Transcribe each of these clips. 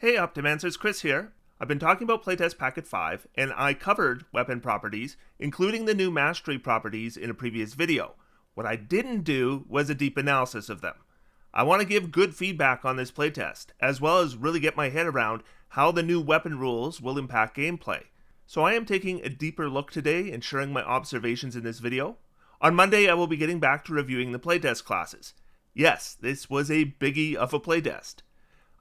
Hey Optimancers, Chris here. I've been talking about Playtest Packet 5, and I covered weapon properties, including the new Mastery properties in a previous video. What I didn't do was a deep analysis of them. I want to give good feedback on this playtest, as well as really get my head around how the new weapon rules will impact gameplay. So I am taking a deeper look today and sharing my observations in this video. On Monday, I will be getting back to reviewing the playtest classes. Yes, this was a biggie of a playtest.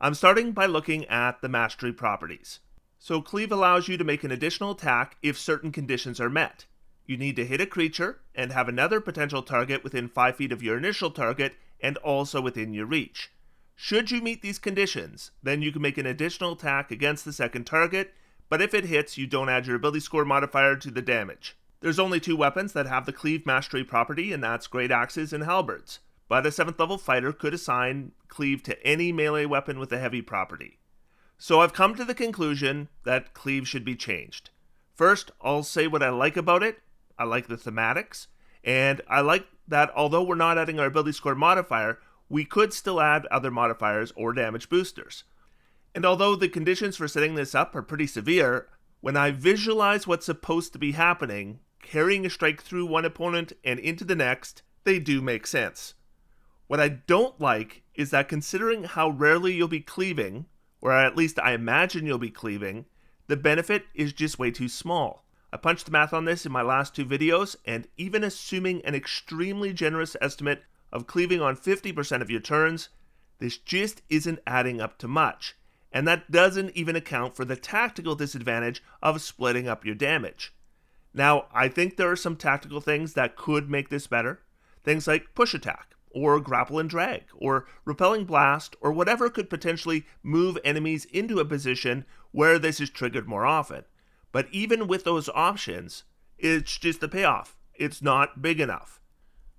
I'm starting by looking at the Mastery properties. So Cleave allows you to make an additional attack if certain conditions are met. You need to hit a creature and have another potential target within 5 feet of your initial target and also within your reach. Should you meet these conditions, then you can make an additional attack against the second target, but if it hits, you don't add your ability score modifier to the damage. There's only 2 weapons that have the Cleave Mastery property, and that's Great Axes and Halberds. But a 7th level fighter could assign Cleave to any melee weapon with a heavy property. So I've come to the conclusion that Cleave should be changed. First, I'll say what I like about it. I like the thematics, and I like that although we're not adding our ability score modifier, we could still add other modifiers or damage boosters. And although the conditions for setting this up are pretty severe, when I visualize what's supposed to be happening, carrying a strike through one opponent and into the next, they do make sense. What I don't like is that considering how rarely you'll be cleaving, or at least I imagine you'll be cleaving, the benefit is just way too small. I punched the math on this in my last 2 videos, and even assuming an extremely generous estimate of cleaving on 50% of your turns, this just isn't adding up to much. And that doesn't even account for the tactical disadvantage of splitting up your damage. Now, I think there are some tactical things that could make this better. Things like push attack, or grapple and drag, or repelling blast, or whatever could potentially move enemies into a position where this is triggered more often. But even with those options, it's just the payoff. It's not big enough.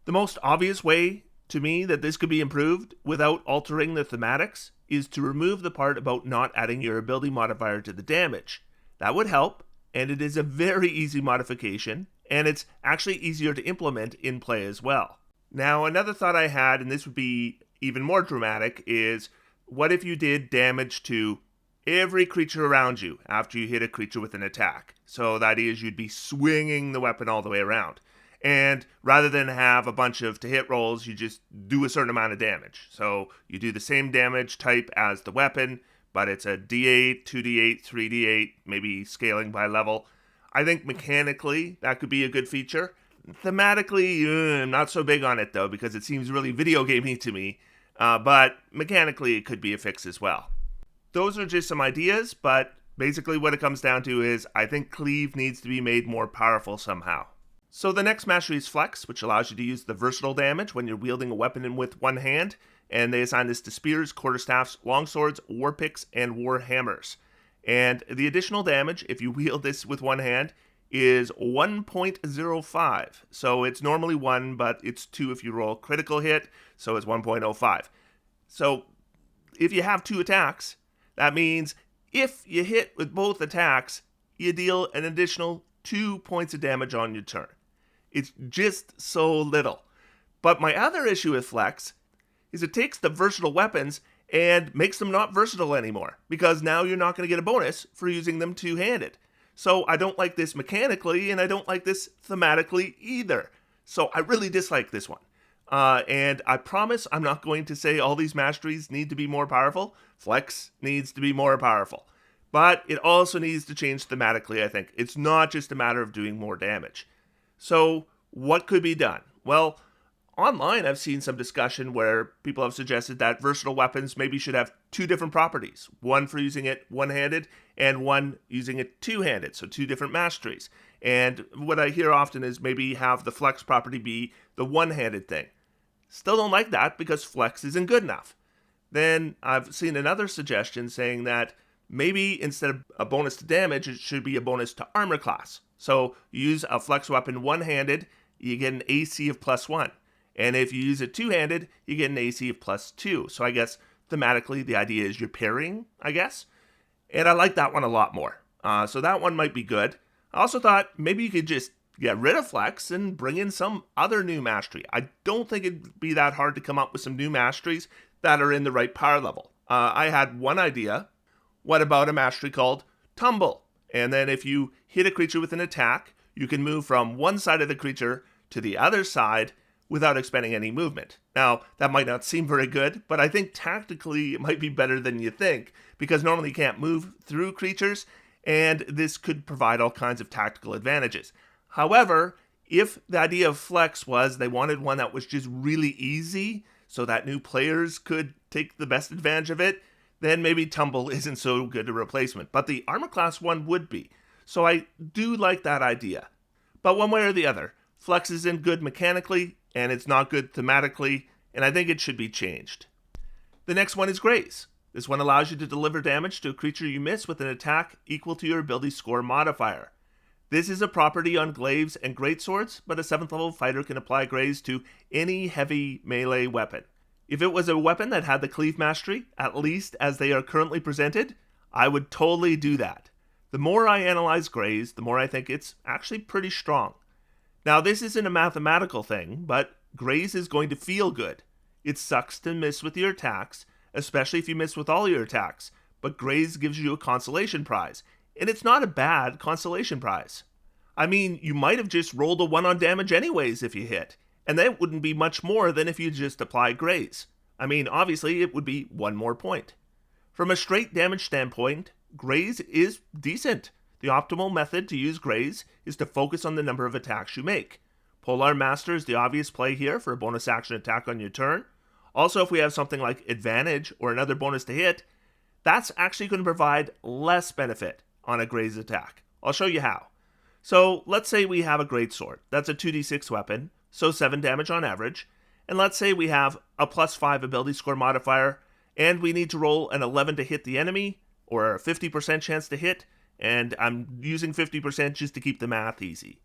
The most obvious way to me that this could be improved without altering the thematics is to remove the part about not adding your ability modifier to the damage. That would help, and it is a very easy modification, and it's actually easier to implement in play as well. Now, another thought I had, and this would be even more dramatic, is what if you did damage to every creature around you after you hit a creature with an attack? So the idea is you'd be swinging the weapon all the way around. And rather than have a bunch of to-hit rolls, you just do a certain amount of damage. So you do the same damage type as the weapon, but it's a D8, 2D8, 3D8, maybe scaling by level. I think mechanically that could be a good feature. Thematically, I'm not so big on it though, because it seems really video gamey to me, but mechanically it could be a fix as well. Those are just some ideas, but basically what it comes down to is I think Cleave needs to be made more powerful somehow. So the next mastery is Flex, which allows you to use the versatile damage when you're wielding a weapon with one hand, and they assign this to spears, quarterstaffs, longswords, war picks, and war hammers. And the additional damage, if you wield this with one hand, is 1.05. So it's normally 1, but it's 2 if you roll a critical hit, so it's 1.05. So if you have 2 attacks, that means if you hit with both attacks, you deal an additional 2 points of damage on your turn. It's just so little. But my other issue with Flex is it takes the versatile weapons and makes them not versatile anymore, because now you're not going to get a bonus for using them two-handed. So I don't like this mechanically, and I don't like this thematically either. So I really dislike this one. And I promise I'm not going to say all these masteries need to be more powerful. Flex needs to be more powerful. But it also needs to change thematically, I think. It's not just a matter of doing more damage. So what could be done? Well, online I've seen some discussion where people have suggested that versatile weapons maybe should have 2 different properties. One for using it one-handed, and one using it two-handed, so 2 different masteries. And what I hear often is maybe have the Flex property be the one-handed thing. Still don't like that because Flex isn't good enough. Then I've seen another suggestion saying that maybe instead of a bonus to damage, it should be a bonus to armor class. So you use a Flex weapon one-handed, you get an AC of +1. And if you use it two-handed, you get an AC of +2. So I guess thematically the idea is you're parrying, I guess. And I like that one a lot more. So that one might be good. I also thought maybe you could just get rid of Flex and bring in some other new mastery. I don't think it'd be that hard to come up with some new masteries that are in the right power level. I had one idea. What about a mastery called Tumble? And then if you hit a creature with an attack, you can move from one side of the creature to the other side without expending any movement. Now, that might not seem very good, but I think tactically it might be better than you think, because normally you can't move through creatures, and this could provide all kinds of tactical advantages. However, if the idea of Flex was they wanted one that was just really easy, so that new players could take the best advantage of it, then maybe Tumble isn't so good a replacement. But the armor class one would be. So I do like that idea. But one way or the other, Flex isn't good mechanically, and it's not good thematically, and I think it should be changed. The next one is Graze. This one allows you to deliver damage to a creature you miss with an attack equal to your ability score modifier. This is a property on glaives and greatswords, but a 7th level fighter can apply Graze to any heavy melee weapon. If it was a weapon that had the Cleave mastery, at least as they are currently presented, I would totally do that. The more I analyze Graze, the more I think it's actually pretty strong. Now, this isn't a mathematical thing, but Graze is going to feel good. It sucks to miss with your attacks, especially if you miss with all your attacks, but Graze gives you a consolation prize, and it's not a bad consolation prize. I mean, you might have just rolled a 1 on damage anyways if you hit, and that wouldn't be much more than if you just apply Graze. I mean, obviously, it would be 1 more point. From a straight damage standpoint, Graze is decent. The optimal method to use Graze is to focus on the number of attacks you make. Polar Master is the obvious play here for a bonus action attack on your turn. Also, if we have something like Advantage or another bonus to hit, that's actually going to provide less benefit on a Graze attack. I'll show you how. So let's say we have a Greatsword. That's a 2d6 weapon, so 7 damage on average. And let's say we have a +5 ability score modifier, and we need to roll an 11 to hit the enemy, or a 50% chance to hit, and I'm using 50% just to keep the math easy.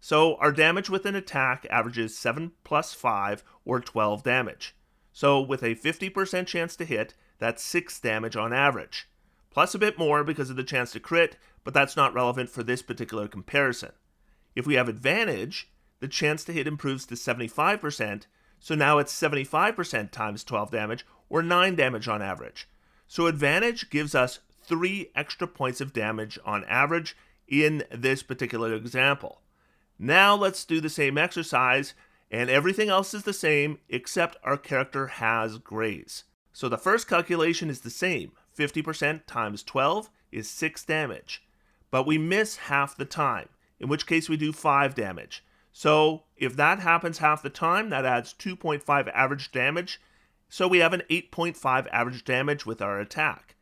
So our damage with an attack averages 7 plus 5, or 12 damage. So with a 50% chance to hit, that's 6 damage on average. Plus a bit more because of the chance to crit, but that's not relevant for this particular comparison. If we have advantage, the chance to hit improves to 75%, so now it's 75% times 12 damage, or 9 damage on average. So advantage gives us 3 extra points of damage on average in this particular example. Now let's do the same exercise, and everything else is the same except our character has Graze. So the first calculation is the same. 50% times 12 is 6 damage. But we miss half the time, in which case we do 5 damage. So if that happens half the time, that adds 2.5 average damage. So we have an 8.5 average damage with our attack.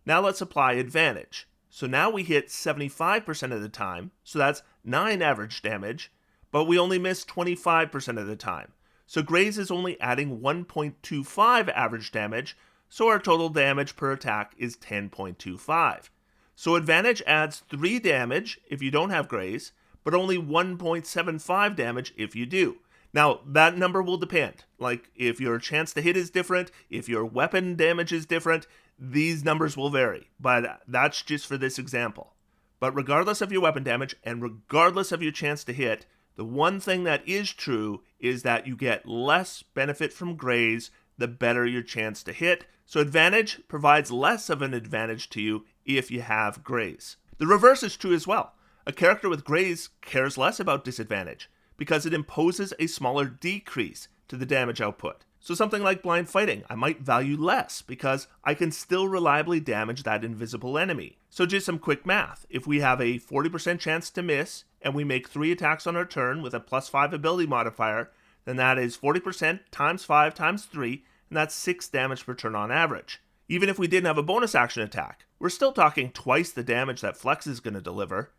Now let's apply advantage. So now we hit 75% of the time, so that's 9 average damage, but we only miss 25% of the time. So Graze is only adding 1.25 average damage, so our total damage per attack is 10.25. So advantage adds 3 damage if you don't have Graze, but only 1.75 damage if you do. Now, that number will depend. Like, if your chance to hit is different, if your weapon damage is different, these numbers will vary. But that's just for this example. But regardless of your weapon damage, and regardless of your chance to hit, the one thing that is true is that you get less benefit from Graze the better your chance to hit. So advantage provides less of an advantage to you if you have Graze. The reverse is true as well. A character with Graze cares less about disadvantage, because it imposes a smaller decrease to the damage output. So something like blind fighting, I might value less because I can still reliably damage that invisible enemy. So just some quick math. If we have a 40% chance to miss and we make 3 attacks on our turn with a +5 ability modifier, then that is 40% times 5 times 3, and that's 6 damage per turn on average. Even if we didn't have a bonus action attack, we're still talking twice the damage that Flex is going to deliver.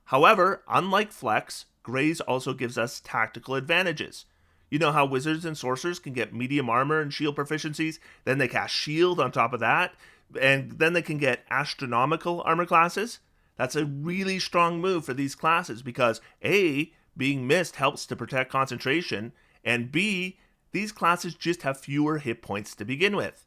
However, unlike Flex, Graze also gives us tactical advantages. You know how wizards and sorcerers can get medium armor and shield proficiencies, then they cast shield on top of that, and then they can get astronomical armor classes? That's a really strong move for these classes because A, being missed helps to protect concentration, and B, these classes just have fewer hit points to begin with.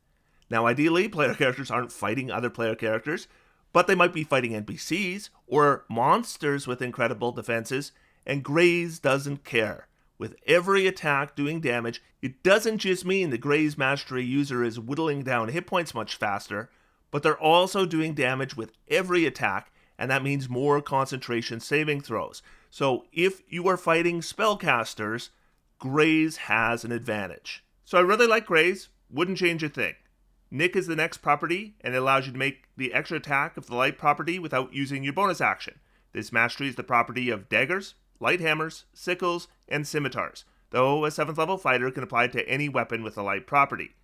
Now ideally, player characters aren't fighting other player characters, but they might be fighting NPCs or monsters with incredible defenses, and Graze doesn't care. With every attack doing damage, it doesn't just mean the Graze Mastery user is whittling down hit points much faster, but they're also doing damage with every attack, and that means more concentration saving throws. So if you are fighting spellcasters, Graze has an advantage. So I really like Graze, wouldn't change a thing. Nick is the next property, and it allows you to make the extra attack of the light property without using your bonus action. This mastery is the property of daggers, light hammers, sickles, and scimitars, though a 7th level fighter can apply it to any weapon with a light property.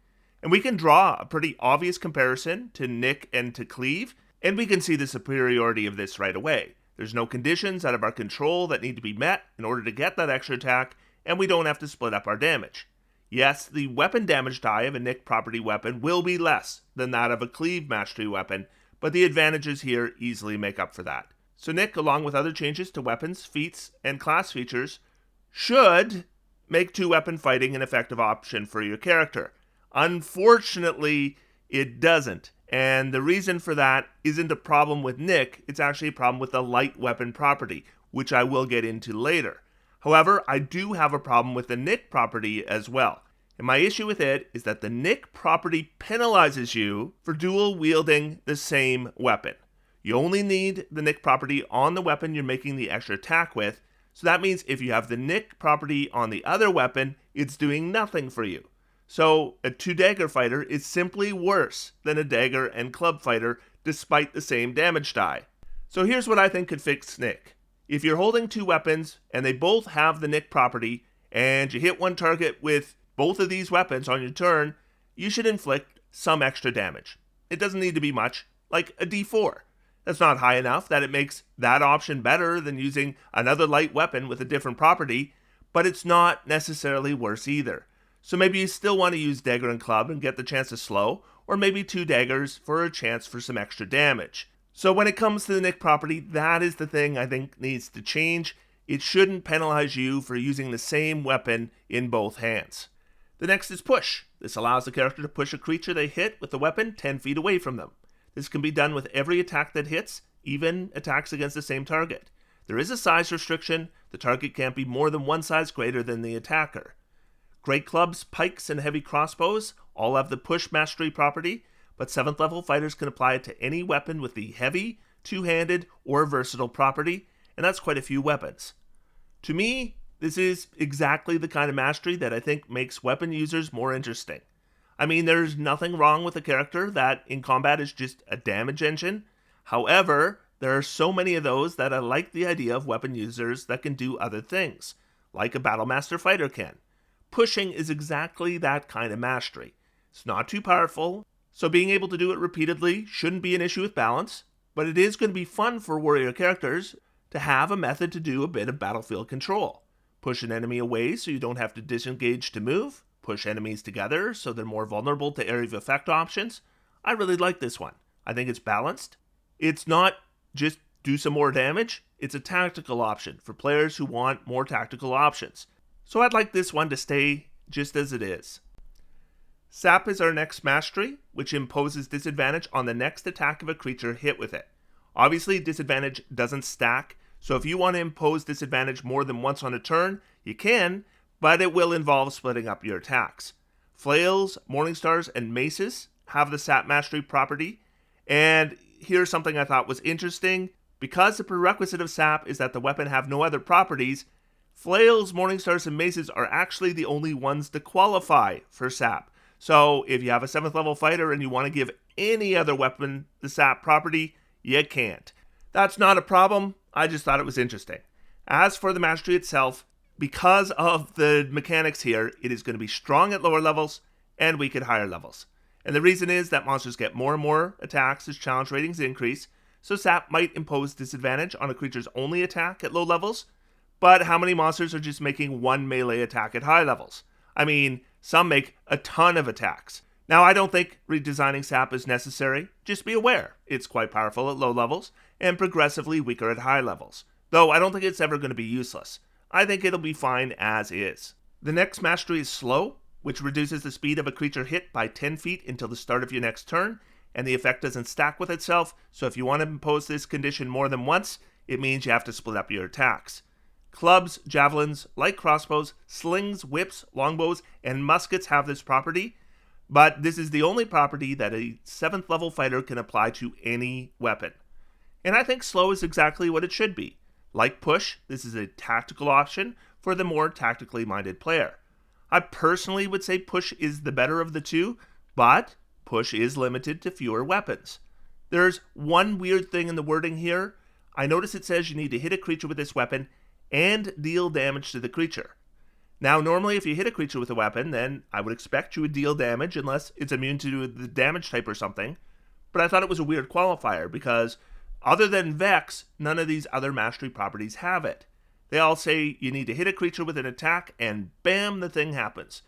And we can draw a pretty obvious comparison to Nick and to Cleave, and we can see the superiority of this right away. There's no conditions out of our control that need to be met in order to get that extra attack, and we don't have to split up our damage. Yes, the weapon damage die of a Nick property weapon will be less than that of a Cleave mastery weapon, but the advantages here easily make up for that. So Nick, along with other changes to weapons, feats, and class features, should make 2-weapon fighting an effective option for your character. Unfortunately, it doesn't, and the reason for that isn't a problem with Nick, it's actually a problem with the light weapon property, which I will get into later. However, I do have a problem with the Nick property as well. And my issue with it is that the Nick property penalizes you for dual wielding the same weapon. You only need the Nick property on the weapon you're making the extra attack with, so that means if you have the Nick property on the other weapon, it's doing nothing for you. So a 2-dagger fighter is simply worse than a dagger and club fighter despite the same damage die. So here's what I think could fix Nick. If you're holding 2 weapons and they both have the Nick property and you hit one target with both of these weapons on your turn, you should inflict some extra damage. It doesn't need to be much, like a d4. That's not high enough that it makes that option better than using another light weapon with a different property, but it's not necessarily worse either. So maybe you still want to use dagger and club and get the chance to slow, or maybe 2 daggers for a chance for some extra damage. So when it comes to the Nick property, that is the thing I think needs to change. It shouldn't penalize you for using the same weapon in both hands. The next is push. This allows the character to push a creature they hit with the weapon 10 feet away from them. This can be done with every attack that hits, even attacks against the same target. There is a size restriction. The target can't be more than 1 size greater than the attacker. Great clubs, pikes, and heavy crossbows all have the push mastery property, but 7th level fighters can apply it to any weapon with the heavy, 2-handed, or versatile property, and that's quite a few weapons. To me, this is exactly the kind of mastery that I think makes weapon users more interesting. I mean, there's nothing wrong with a character that in combat is just a damage engine. However, there are so many of those that I like the idea of weapon users that can do other things, like a Battlemaster fighter can. Pushing is exactly that kind of mastery. It's not too powerful, so being able to do it repeatedly shouldn't be an issue with balance, but it is going to be fun for warrior characters to have a method to do a bit of battlefield control. Push an enemy away so you don't have to disengage to move. Push enemies together so they're more vulnerable to area of effect options. I really like this one. I think it's balanced. It's not just do some more damage. It's a tactical option for players who want more tactical options. So I'd like this one to stay just as it is. Sap is our next mastery, which imposes disadvantage on the next attack of a creature hit with it. Obviously, disadvantage doesn't stack, so if you want to impose disadvantage more than once on a turn, you can, but it will involve splitting up your attacks. Flails, Morningstars, and Maces have the Sap Mastery property, and here's something I thought was interesting. Because the prerequisite of Sap is that the weapon have no other properties, Flails, Morningstars, and Maces are actually the only ones to qualify for Sap. So if you have a 7th level fighter and you want to give any other weapon the Sap property, you can't. That's not a problem, I just thought it was interesting. As for the mastery itself, because of the mechanics here, it is going to be strong at lower levels and weak at higher levels. And the reason is that monsters get more and more attacks as challenge ratings increase, so Sap might impose disadvantage on a creature's only attack at low levels, but how many monsters are just making 1 melee attack at high levels? I mean, some make a ton of attacks. Now, I don't think redesigning Sap is necessary. Just be aware, it's quite powerful at low levels and progressively weaker at high levels. Though I don't think it's ever going to be useless. I think it'll be fine as is. The next mastery is Slow, which reduces the speed of a creature hit by 10 feet until the start of your next turn, and the effect doesn't stack with itself, so if you want to impose this condition more than once, it means you have to split up your attacks. Clubs, javelins, light crossbows, slings, whips, longbows, and muskets have this property. but this is the only property that a 7th level fighter can apply to any weapon. And I think slow is exactly what it should be. Like push, this is a tactical option for the more tactically minded player. I personally would say push is the better of the two, but push is limited to fewer weapons. There's one weird thing in the wording here. I notice it says you need to hit a creature with this weapon and deal damage to the creature. Now, normally if you hit a creature with a weapon, then I would expect you would deal damage unless it's immune to the damage type or something. But I thought it was a weird qualifier because other than Vex, none of these other mastery properties have it. They all say you need to hit a creature with an attack and bam, the thing happens.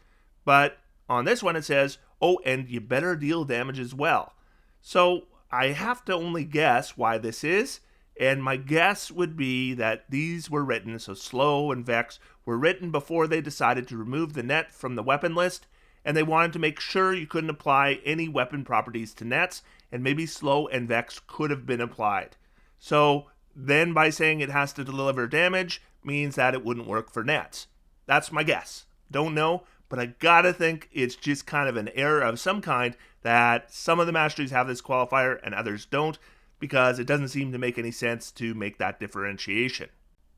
But on this one it says, oh, and you better deal damage as well. So I have to only guess why this is, and my guess would be that these were written, so slow and Vex were written before they decided to remove the net from the weapon list, and they wanted to make sure you couldn't apply any weapon properties to nets, and maybe slow and Vex could have been applied. So then by saying it has to deliver damage means that it wouldn't work for nets. That's my guess. Don't know, but I gotta think it's just kind of an error of some kind that some of the masteries have this qualifier and others don't, because it doesn't seem to make any sense to make that differentiation.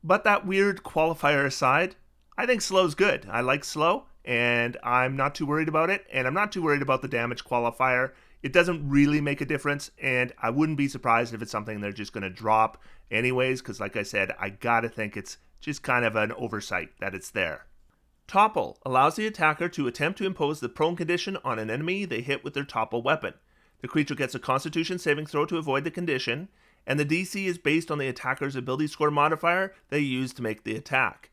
But that weird qualifier aside, I think slow's good. I like slow, and I'm not too worried about it, and I'm not too worried about the damage qualifier. It doesn't really make a difference, and I wouldn't be surprised if it's something they're just going to drop anyways, because like I said, I gotta think it's just kind of an oversight that it's there. Topple allows the attacker to attempt to impose the prone condition on an enemy they hit with their topple weapon. The creature gets a Constitution saving throw to avoid the condition, and the DC is based on the attacker's ability score modifier they use to make the attack.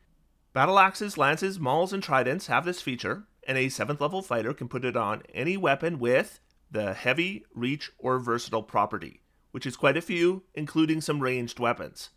Battle axes, lances, mauls, and tridents have this feature, and a 7th level fighter can put it on any weapon with the heavy, reach, or versatile property, which is quite a few, including some ranged weapons.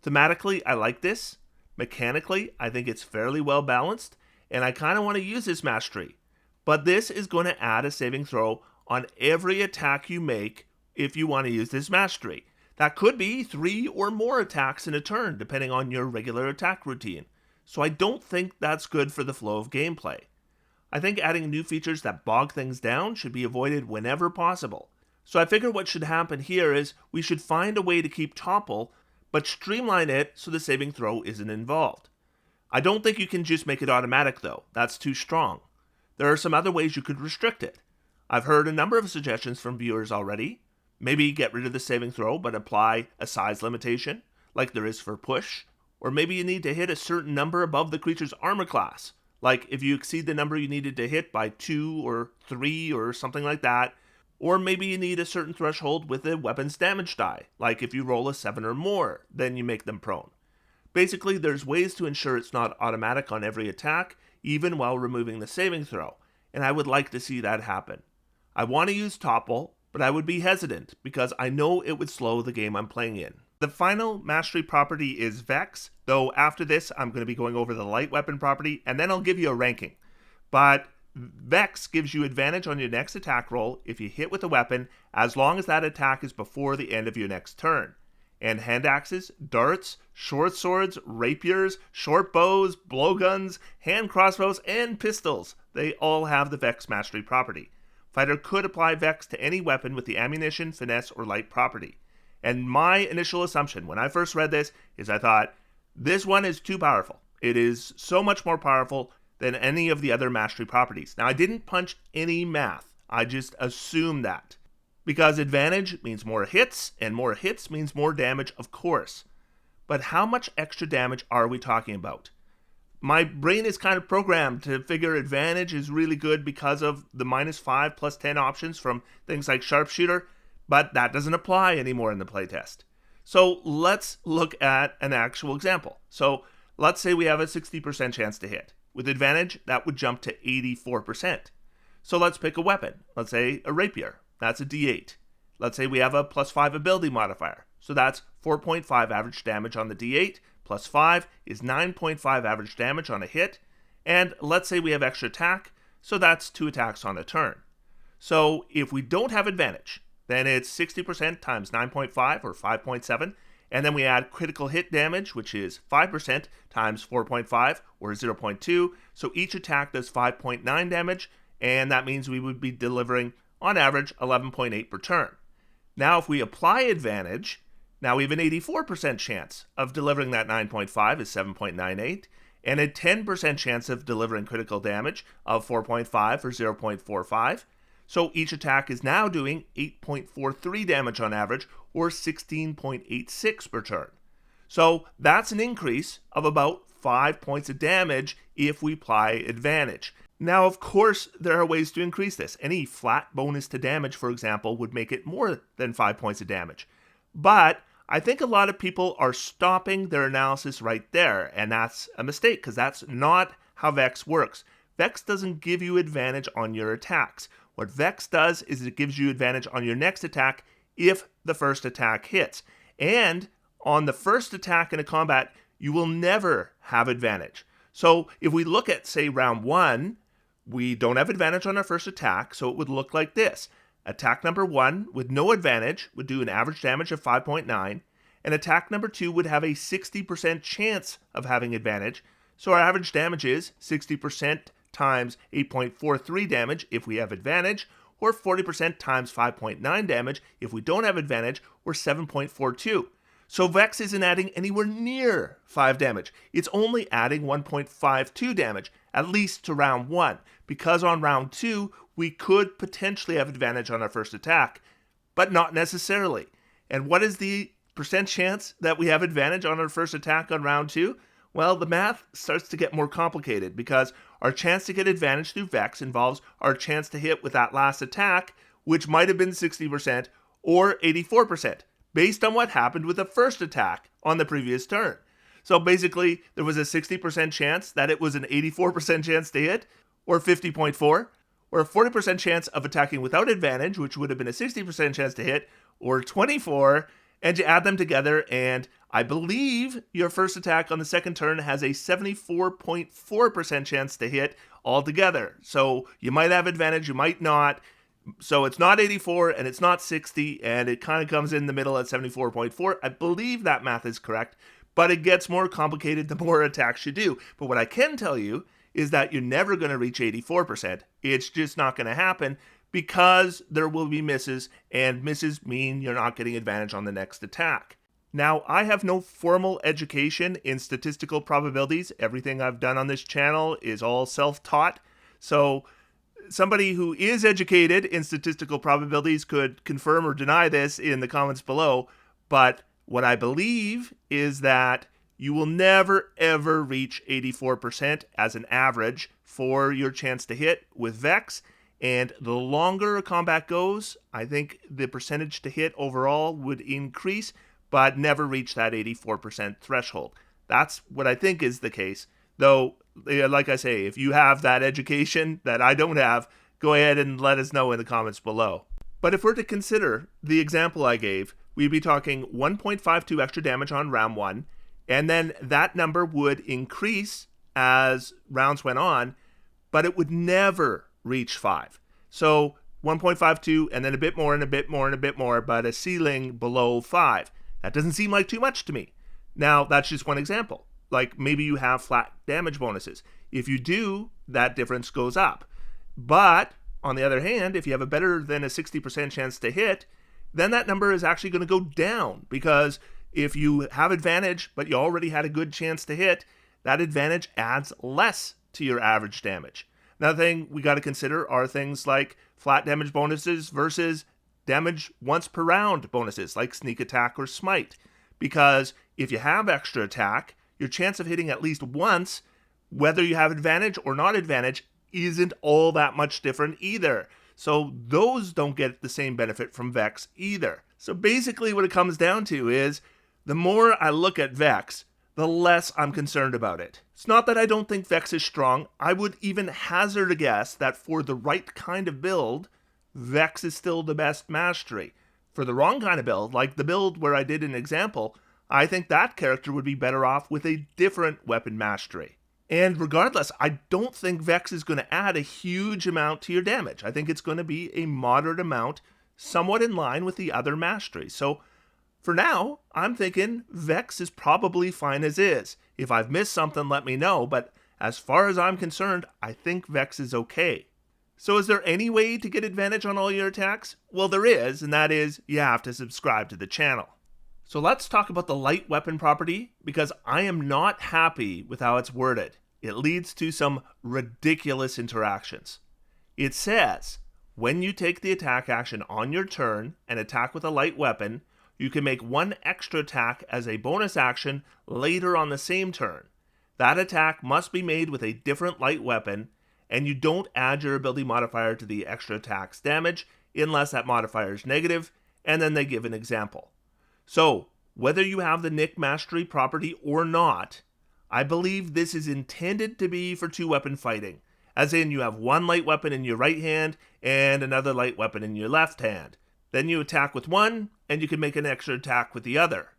Thematically, I like this. Mechanically, I think it's fairly well balanced, and I kind of want to use this mastery. But this is going to add a saving throw on every attack you make if you want to use this mastery. That could be 3 or more attacks in a turn, depending on your regular attack routine. So I don't think that's good for the flow of gameplay. I think adding new features that bog things down should be avoided whenever possible. So I figure what should happen here is we should find a way to keep Topple, but streamline it so the saving throw isn't involved. I don't think you can just make it automatic though, that's too strong. There are some other ways you could restrict it. I've heard a number of suggestions from viewers already. Maybe get rid of the saving throw but apply a size limitation, like there is for push. Or maybe you need to hit a certain number above the creature's armor class, like if you exceed the number you needed to hit by 2 or 3 or something like that. Or maybe you need a certain threshold with the weapon's damage die, like if you roll a 7 or more, then you make them prone. Basically, there's ways to ensure it's not automatic on every attack, even while removing the saving throw, and I would like to see that happen. I want to use Topple, but I would be hesitant because I know it would slow the game I'm playing in. The final mastery property is Vex, though after this I'm going to be going over the light weapon property and then I'll give you a ranking. But Vex gives you advantage on your next attack roll if you hit with a weapon as long as that attack is before the end of your next turn. And hand axes, darts, short swords, rapiers, short bows, blowguns, hand crossbows, and pistols, they all have the Vex mastery property. Fighter could apply Vex to any weapon with the ammunition, finesse, or light property. And my initial assumption when I first read this is I thought, this one is too powerful. It is so much more powerful than any of the other mastery properties. Now, I didn't punch any math. I just assumed that. Because advantage means more hits, and more hits means more damage, of course. But how much extra damage are we talking about? My brain is kind of programmed to figure advantage is really good because of the -5 +10 options from things like Sharpshooter, but that doesn't apply anymore in the playtest. So let's look at an actual example. So let's say we have a 60% chance to hit. With advantage, that would jump to 84%. So let's pick a weapon. Let's say a rapier. That's a D8. Let's say we have a +5 ability modifier. So that's 4.5 average damage on the D8, +5 is 9.5 average damage on a hit, and let's say we have extra attack, so that's 2 attacks on a turn. So if we don't have advantage, then it's 60% times 9.5 or 5.7, and then we add critical hit damage, which is 5% times 4.5 or 0.2, so each attack does 5.9 damage, and that means we would be delivering, on average, 11.8 per turn. Now, if we apply advantage, now we have an 84% chance of delivering that 9.5 is 7.98, and a 10% chance of delivering critical damage of 4.5 or 0.45. So each attack is now doing 8.43 damage on average, or 16.86 per turn. So that's an increase of about 5 points of damage if we apply advantage. Now, of course, there are ways to increase this. Any flat bonus to damage, for example, would make it more than 5 points of damage. But I think a lot of people are stopping their analysis right there, and that's a mistake, because that's not how Vex works. Vex doesn't give you advantage on your attacks. What Vex does is it gives you advantage on your next attack if the first attack hits. And on the first attack in a combat, you will never have advantage. So if we look at, say, round 1, we don't have advantage on our first attack, so it would look like this. Attack number 1 with no advantage would do an average damage of 5.9, and attack number 2 would have a 60% chance of having advantage, so our average damage is 60% times 8.43 damage if we have advantage, or 40% times 5.9 damage if we don't have advantage, or 7.42. So Vex isn't adding anywhere near 5 damage. It's only adding 1.52 damage, at least to round 1, because on round 2, we could potentially have advantage on our first attack, but not necessarily. And what is the percent chance that we have advantage on our first attack on round 2? Well, the math starts to get more complicated, because our chance to get advantage through Vex involves our chance to hit with that last attack, which might have been 60% or 84%. Based on what happened with the first attack on the previous turn. So basically, there was a 60% chance that it was an 84% chance to hit, or 50.4, or a 40% chance of attacking without advantage, which would have been a 60% chance to hit, or 24, and you add them together, and I believe your first attack on the second turn has a 74.4% chance to hit altogether. So you might have advantage, you might not. So it's not 84 and it's not 60, and it kind of comes in the middle at 74.4. I believe that math is correct, but it gets more complicated the more attacks you do. But what I can tell you is that you're never going to reach 84%. It's just not going to happen, because there will be misses, and misses mean you're not getting advantage on the next attack. Now, I have no formal education in statistical probabilities. Everything I've done on this channel is all self-taught. So somebody who is educated in statistical probabilities could confirm or deny this in the comments below, but what I believe is that you will never ever reach 84% as an average for your chance to hit with Vex, and the longer a combat goes, I think the percentage to hit overall would increase, but never reach that 84% threshold. That's what I think is the case, though. Like I say, if you have that education that I don't have, go ahead and let us know in the comments below. But if we're to consider the example I gave, we'd be talking 1.52 extra damage on round 1, and then that number would increase as rounds went on, but it would never reach 5. So 1.52 and then a bit more and a bit more and a bit more, but a ceiling below 5. That doesn't seem like too much to me. Now, that's just one example. Like maybe you have flat damage bonuses. If you do, that difference goes up. But on the other hand, if you have a better than a 60% chance to hit, then that number is actually going to go down, because if you have advantage, but you already had a good chance to hit, that advantage adds less to your average damage. Another thing we got to consider are things like flat damage bonuses versus damage once per round bonuses, like sneak attack or smite. Because if you have extra attack, your chance of hitting at least once, whether you have advantage or not advantage, isn't all that much different either. So those don't get the same benefit from Vex either. So basically what it comes down to is, the more I look at Vex, the less I'm concerned about it. It's not that I don't think Vex is strong. I would even hazard a guess that for the right kind of build, Vex is still the best mastery. For the wrong kind of build, like the build where I did an example, I think that character would be better off with a different weapon mastery. And regardless, I don't think Vex is going to add a huge amount to your damage. I think it's going to be a moderate amount, somewhat in line with the other masteries. So for now, I'm thinking Vex is probably fine as is. If I've missed something, let me know, but as far as I'm concerned, I think Vex is okay. So is there any way to get advantage on all your attacks? Well, there is, and that is you have to subscribe to the channel. So let's talk about the light weapon property, because I am not happy with how it's worded. It leads to some ridiculous interactions. It says, when you take the attack action on your turn and attack with a light weapon, you can make one extra attack as a bonus action later on the same turn. That attack must be made with a different light weapon, and you don't add your ability modifier to the extra attack's damage unless that modifier is negative, and then they give an example. So, whether you have the Nick Mastery property or not, I believe this is intended to be for two-weapon fighting, as in you have one light weapon in your right hand and another light weapon in your left hand. Then you attack with one, and you can make an extra attack with the other.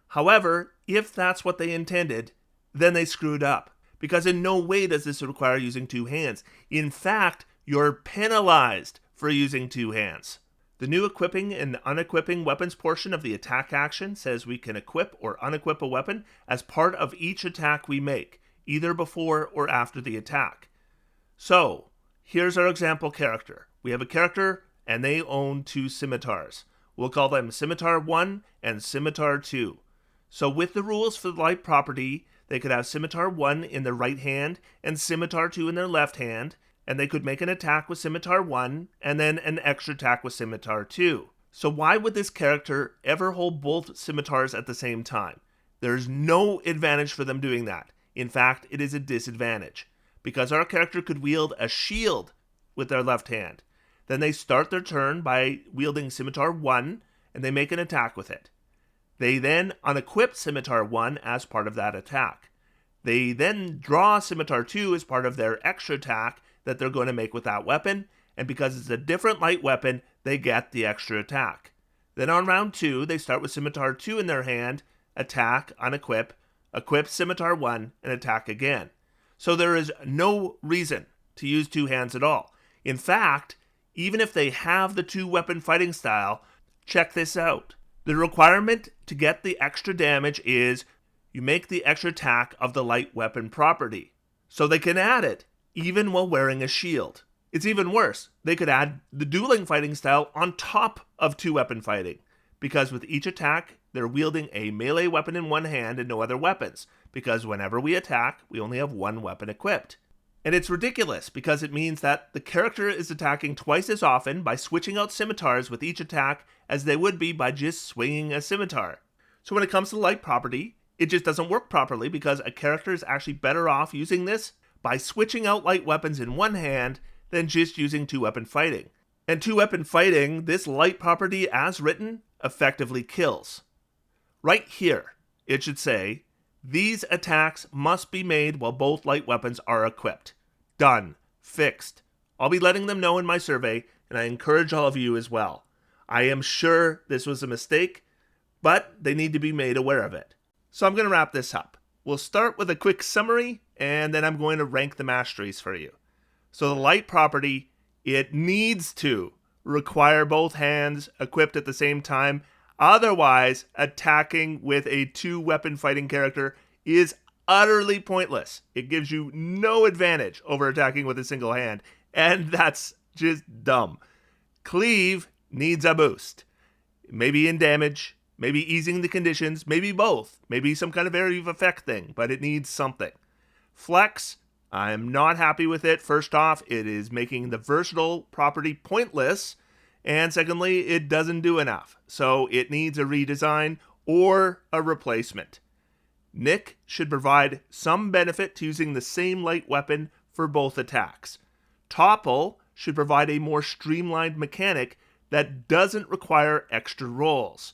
However, if that's what they intended, then they screwed up, because in no way does this require using two hands. In fact, you're penalized for using two hands. The new equipping and unequipping weapons portion of the attack action says we can equip or unequip a weapon as part of each attack we make, either before or after the attack. So, here's our example character. We have a character and they own two scimitars. We'll call them Scimitar 1 and Scimitar 2. So with the rules for the light property, they could have Scimitar 1 in their right hand and Scimitar 2 in their left hand, and they could make an attack with Scimitar 1 and then an extra attack with Scimitar 2. So why would this character ever hold both scimitars at the same time? There's no advantage for them doing that. In fact, it is a disadvantage, because our character could wield a shield with their left hand. Then they start their turn by wielding Scimitar 1, and they make an attack with it. They then unequip Scimitar 1 as part of that attack. They then draw Scimitar 2 as part of their extra attack that they're going to make with that weapon, and because it's a different light weapon, they get the extra attack. Then on round 2, they start with Scimitar 2 in their hand, attack, unequip, equip Scimitar 1, and attack again. So there is no reason to use two hands at all. In fact, even if they have the two-weapon fighting style, check this out. The requirement to get the extra damage is you make the extra attack of the light weapon property. So they can add it, even while wearing a shield. It's even worse. They could add the dueling fighting style on top of two-weapon fighting, because with each attack, they're wielding a melee weapon in one hand and no other weapons, because whenever we attack, we only have one weapon equipped. And it's ridiculous, because it means that the character is attacking twice as often by switching out scimitars with each attack as they would be by just swinging a scimitar. So when it comes to the light property, it just doesn't work properly, because a character is actually better off using this by switching out light weapons in one hand than just using two-weapon fighting. And two-weapon fighting, this light property as written, effectively kills. Right here, it should say, these attacks must be made while both light weapons are equipped. Done. Fixed. I'll be letting them know in my survey, and I encourage all of you as well. I am sure this was a mistake, but they need to be made aware of it. So I'm going to wrap this up. We'll start with a quick summary, and then I'm going to rank the masteries for you. So the light property, it needs to require both hands equipped at the same time. Otherwise, attacking with a two-weapon fighting character is utterly pointless. It gives you no advantage over attacking with a single hand, and that's just dumb. Cleave needs a boost. Maybe in damage, maybe easing the conditions, maybe both, maybe some kind of area of effect thing, but it needs something. Flex, I'm not happy with it. First off, it is making the versatile property pointless, and secondly, it doesn't do enough, so it needs a redesign or a replacement. Nick should provide some benefit to using the same light weapon for both attacks. Topple should provide a more streamlined mechanic that doesn't require extra rolls.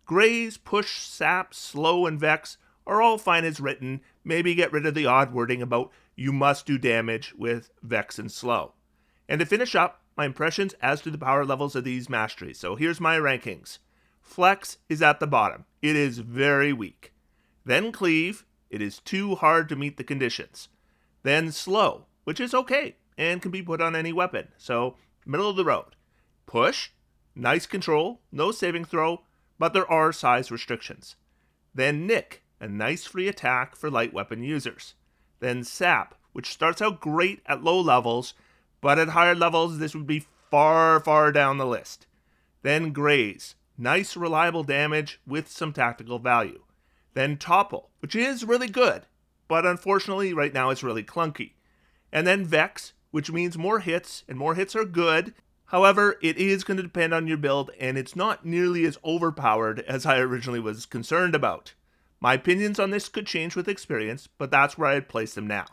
Graze, Push, Sap, Slow, and Vex are all fine as written. Maybe get rid of the odd wording about you must do damage with Vex and Slow. And to finish up, my impressions as to the power levels of these masteries. So here's my rankings. Flex is at the bottom. It is very weak. Then Cleave, it is too hard to meet the conditions. Then Slow, which is okay and can be put on any weapon, so middle of the road. Push, nice control, no saving throw, but there are size restrictions. Then Nick, a nice free attack for light weapon users. Then Sap, which starts out great at low levels, but at higher levels this would be far, far down the list. Then Graze, nice reliable damage with some tactical value. Then Topple, which is really good, but unfortunately right now it's really clunky. And then Vex, which means more hits, and more hits are good. However, it is going to depend on your build, and it's not nearly as overpowered as I originally was concerned about. My opinions on this could change with experience, but that's where I'd place them now.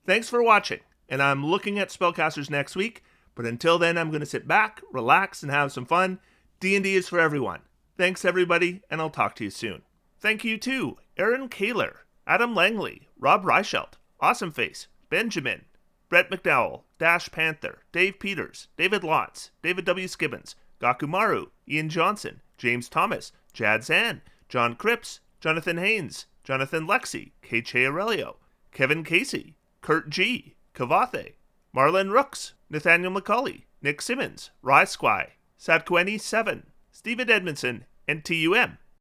Thanks for watching, and I'm looking at spellcasters next week, but until then I'm going to sit back, relax, and have some fun. D&D is for everyone. Thanks everybody, and I'll talk to you soon. Thank you to Aaron Kaler, Adam Langley, Rob Reichelt, Awesomeface, Benjamin, Brett McDowell, Dash Panther, Dave Peters, David Lotz, David W. Skibbins, Gakumaru, Ian Johnson, James Thomas, Jad Zan, John Cripps, Jonathan Haynes, Jonathan Lexi, K.J. Aurelio, Kevin Casey, Kurt G., Kavathe, Marlon Rooks, Nathaniel McCauley, Nick Simmons, Rye Squy, Sadqueni 7, Stephen Edmondson, and TUM.